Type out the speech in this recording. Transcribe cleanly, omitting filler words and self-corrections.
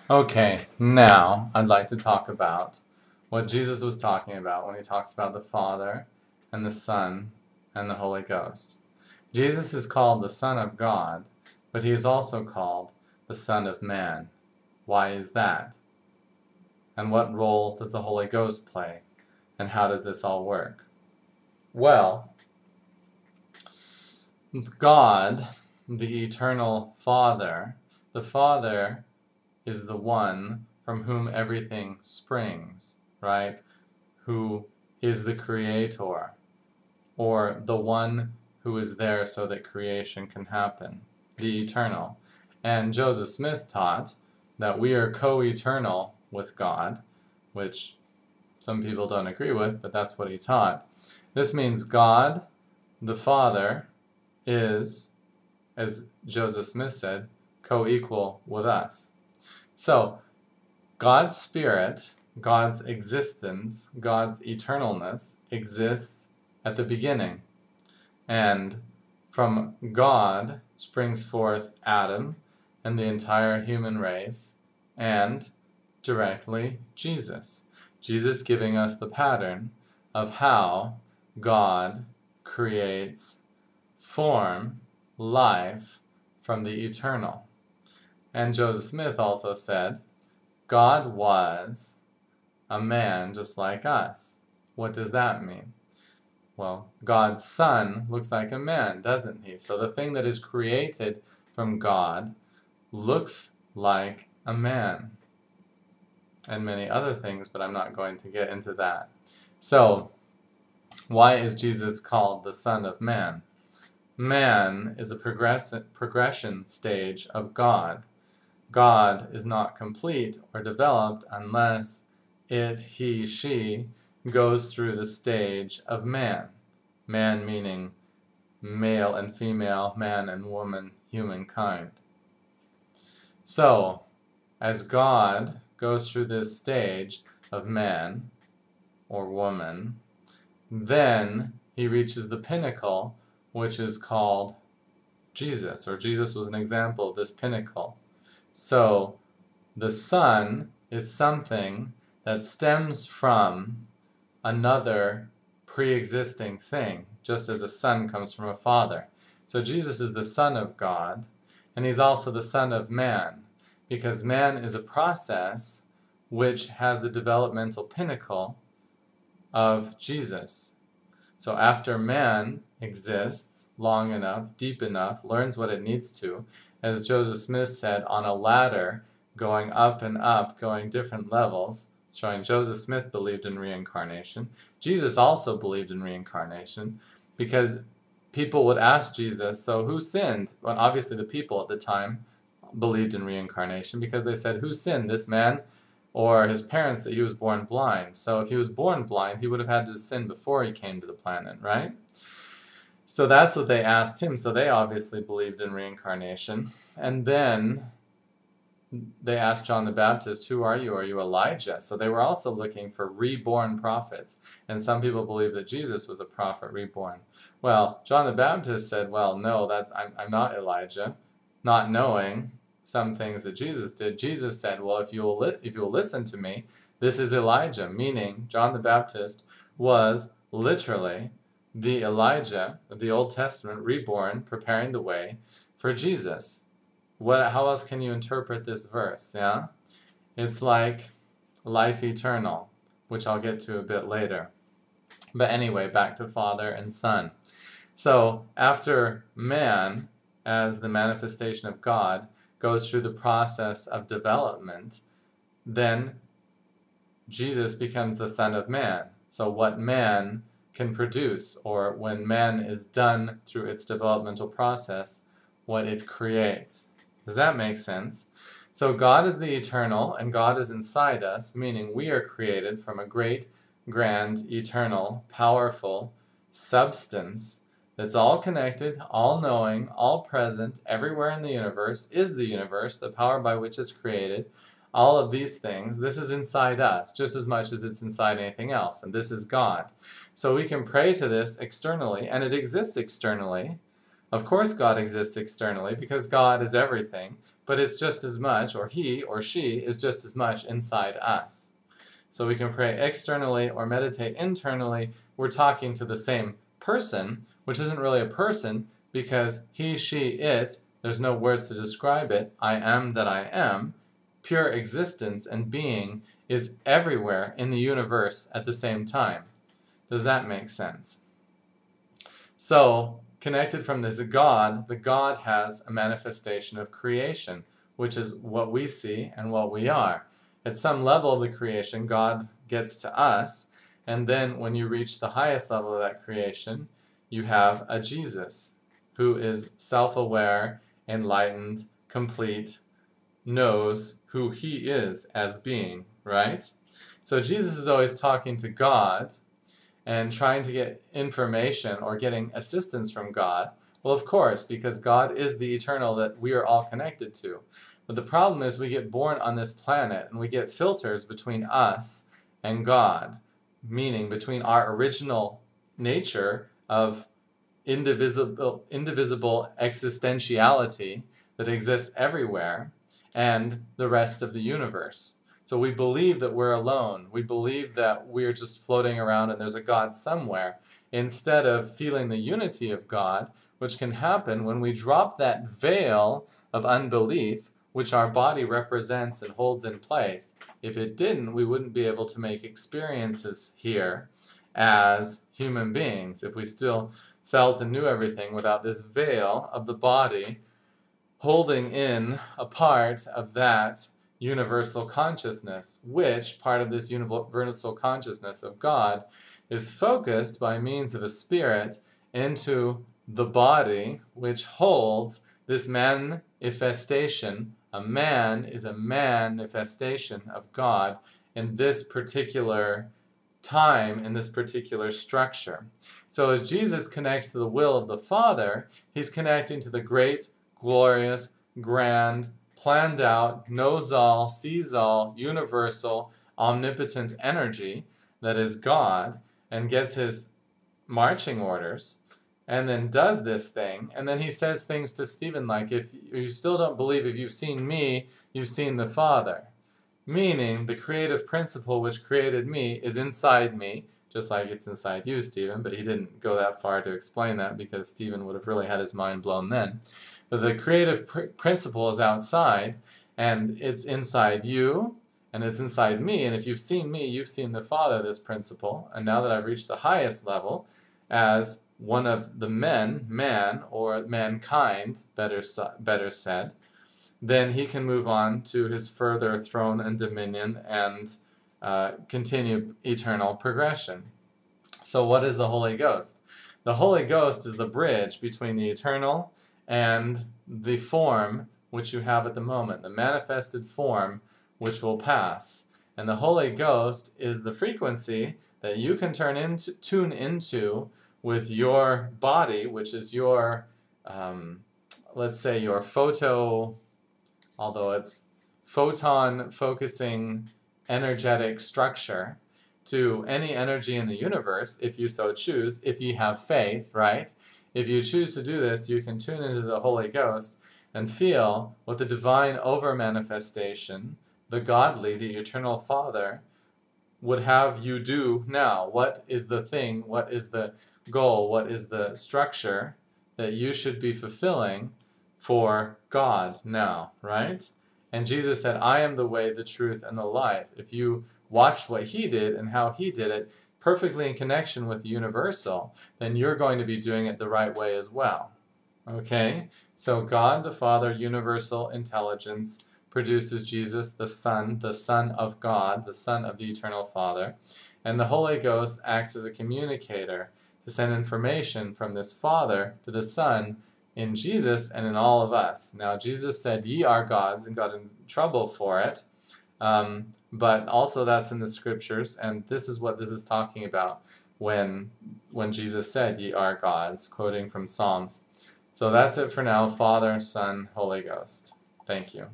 Okay, now I'd like to talk about what Jesus was talking about when he talks about the Father and the Son and the Holy Ghost. Jesus is called the Son of God, but he is also called the Son of Man. Why is that? And what role does the Holy Ghost play? And how does this all work? Well, God, the eternal Father, the Father is the one from whom everything springs, right? Who is the creator, or the one who is there so that creation can happen, the eternal. And Joseph Smith taught that we are co-eternal with God, which some people don't agree with, but that's what he taught. This means God, the Father, is, as Joseph Smith said, co-equal with us. So, God's Spirit, God's existence, God's eternalness exists at the beginning. And from God springs forth Adam and the entire human race, and directly Jesus. Jesus giving us the pattern of how God creates form, life, from the eternal. And Joseph Smith also said, God was a man just like us. What does that mean? Well, God's Son looks like a man, doesn't he? So the thing that is created from God looks like a man. And many other things, but I'm not going to get into that. So, why is Jesus called the Son of Man? Man is a progression stage of God. God is not complete or developed unless it, he, she goes through the stage of man. Man meaning male and female, man and woman, humankind. So, as God goes through this stage of man or woman, then he reaches the pinnacle, which is called Jesus, or Jesus was an example of this pinnacle. So, the Son is something that stems from another pre-existing thing, just as a son comes from a father. So Jesus is the Son of God, and he's also the Son of Man, because man is a process which has the developmental pinnacle of Jesus. So after man exists long enough, deep enough, learns what it needs to, as Joseph Smith said, on a ladder, going up and up, going different levels, showing Joseph Smith believed in reincarnation. Jesus also believed in reincarnation, because people would ask Jesus, so who sinned? Well, obviously the people at the time believed in reincarnation, because they said, who sinned, this man or his parents, that he was born blind? So if he was born blind, he would have had to sin before he came to the planet, right? So that's what they asked him. So they obviously believed in reincarnation. And then they asked John the Baptist, who are you? Are you Elijah? So they were also looking for reborn prophets. And some people believe that Jesus was a prophet reborn. Well, John the Baptist said, well, no, I'm not Elijah, not knowing some things that Jesus did. Jesus said, well, if you'll listen to me, this is Elijah, meaning John the Baptist was literally the Elijah of the Old Testament, reborn, preparing the way for Jesus. How else can you interpret this verse, yeah? It's like life eternal, which I'll get to a bit later. But anyway, back to Father and Son. So after man, as the manifestation of God, goes through the process of development, then Jesus becomes the Son of Man. So what man can produce, or when man is done through its developmental process, what it creates. Does that make sense? So God is the eternal, and God is inside us, meaning we are created from a great, grand, eternal, powerful substance that's all connected, all-knowing, all-present, everywhere in the universe, is the universe, the power by which it's created. All of these things, this is inside us, just as much as it's inside anything else, and this is God. So we can pray to this externally, and it exists externally. Of course God exists externally because God is everything, but it's just as much, or he or she is just as much inside us. So we can pray externally or meditate internally. We're talking to the same person, which isn't really a person because he, she, it, there's no words to describe it. I am that I am. Pure existence and being is everywhere in the universe at the same time. Does that make sense? So, connected from this God, the God has a manifestation of creation, which is what we see and what we are. At some level of the creation, God gets to us, and then when you reach the highest level of that creation, you have a Jesus who is self-aware, enlightened, complete, knows who he is as being, right? So Jesus is always talking to God and trying to get information or getting assistance from God. Well, of course, because God is the eternal that we are all connected to. But the problem is we get born on this planet and we get filters between us and God, meaning between our original nature of indivisible existentiality that exists everywhere and the rest of the universe. So we believe that we're alone. We believe that we're just floating around and there's a God somewhere, instead of feeling the unity of God, which can happen when we drop that veil of unbelief, which our body represents and holds in place. If it didn't, we wouldn't be able to make experiences here as human beings. If we still felt and knew everything without this veil of the body holding in a part of that universal consciousness, which part of this universal consciousness of God is focused by means of a spirit into the body, which holds this manifestation. A man is a manifestation of God in this particular time, in this particular structure. So as Jesus connects to the will of the Father, he's connecting to the great, glorious, grand, planned out, knows all, sees all, universal, omnipotent energy that is God, and gets his marching orders, and then does this thing, and then he says things to Stephen like, if you still don't believe, if you've seen me, you've seen the Father. Meaning, the creative principle which created me is inside me, just like it's inside you, Stephen, but he didn't go that far to explain that because Stephen would have really had his mind blown then. But the creative principle is outside, and it's inside you, and it's inside me, and if you've seen me, you've seen the Father, this principle, and now that I've reached the highest level, as one of the man, or mankind, better said, then he can move on to his further throne and dominion and continue eternal progression. So what is the Holy Ghost? The Holy Ghost is the bridge between the eternal and the form which you have at the moment, the manifested form which will pass. And the Holy Ghost is the frequency that you can tune into with your body, which is your, let's say your although it's photon focusing energetic structure to any energy in the universe, if you so choose, if you have faith, right? If you choose to do this, you can tune into the Holy Ghost and feel what the divine over-manifestation, the godly, the eternal Father, would have you do now. What is the thing, what is the goal, what is the structure that you should be fulfilling for God now, right? And Jesus said, I am the way, the truth, and the life. If you watch what he did and how he did it, perfectly in connection with the universal, then you're going to be doing it the right way as well. Okay? So God the Father, universal intelligence, produces Jesus the Son of God, the Son of the eternal Father. And the Holy Ghost acts as a communicator to send information from this Father to the Son in Jesus and in all of us. Now, Jesus said, ye are gods, and got in trouble for it. But also that's in the scriptures, and this is what this is talking about when Jesus said, ye are gods, quoting from Psalms. So that's it for now. Father, Son, Holy Ghost. Thank you.